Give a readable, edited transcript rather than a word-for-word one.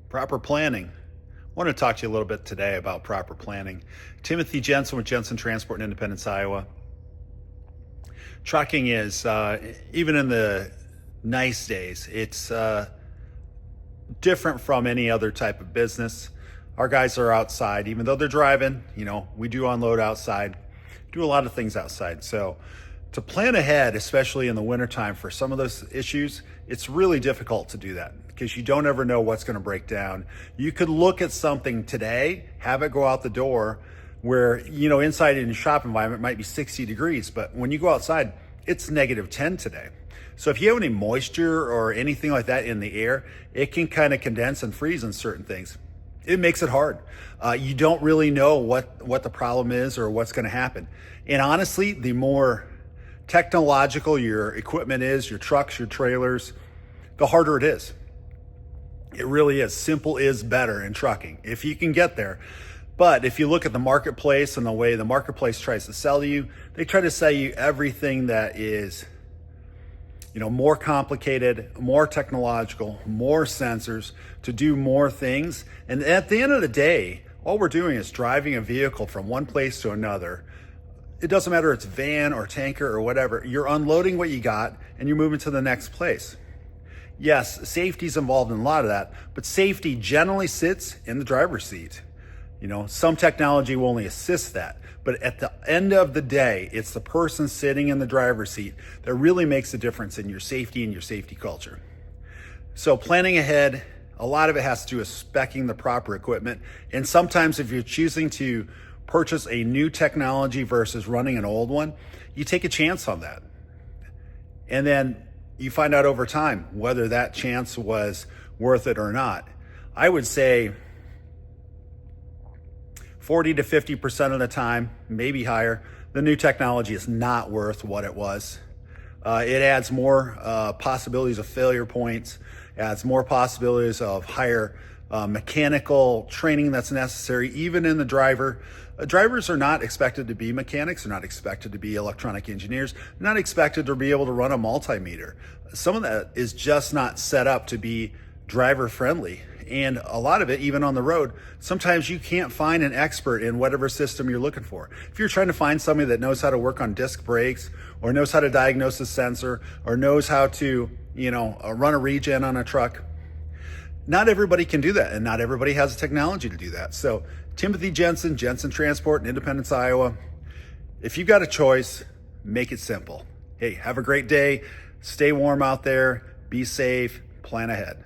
Proper planning. I want to talk to you a little bit today about proper planning. Timothy Jensen with Jensen Transport in Independence, Iowa. Trucking is, even in the nice days, it's different from any other type of business. Our guys are outside, even though they're driving, we do unload outside, do a lot of things outside. So to plan ahead, especially in the wintertime for some of those issues, it's really difficult to do that because you don't ever know what's going to break down. You could look at something today, have it go out the door where, inside in your shop environment might be 60 degrees, but when you go outside, it's -10 today. So if you have any moisture or anything like that in the air, it can kind of condense and freeze on certain things. It makes it hard. You don't really know what the problem is or what's going to happen. And honestly, the more technological your equipment is, your trucks, your trailers, the harder it is. It really is. Simple is better in trucking if you can get there. But if you look at the marketplace and the way the marketplace tries to sell you, they try to sell you everything that is, more complicated, more technological, more sensors to do more things. And at the end of the day, all we're doing is driving a vehicle from one place to another. It doesn't matter if it's van or tanker or whatever. You're unloading what you got and you're moving to the next place. Yes, safety's involved in a lot of that, but safety generally sits in the driver's seat. Some technology will only assist that, but at the end of the day, it's the person sitting in the driver's seat that really makes a difference in your safety and your safety culture. So planning ahead, a lot of it has to do with speccing the proper equipment. And sometimes if you're choosing to purchase a new technology versus running an old one, you take a chance on that. And then you find out over time whether that chance was worth it or not. I would say 40 to 50% of the time, maybe higher, the new technology is not worth what it was. It adds more possibilities of failure points, adds more possibilities of higher mechanical training that's necessary, even in the driver. Drivers are not expected to be mechanics, they're not expected to be electronic engineers, they're not expected to be able to run a multimeter. Some of that is just not set up to be driver friendly. And a lot of it, even on the road, sometimes you can't find an expert in whatever system you're looking for. If you're trying to find somebody that knows how to work on disc brakes or knows how to diagnose a sensor or knows how to, run a regen on a truck, not everybody can do that, and not everybody has the technology to do that. So Timothy Jensen, Jensen Transport in Independence, Iowa. If you've got a choice, make it simple. Hey, have a great day. Stay warm out there. Be safe. Plan ahead.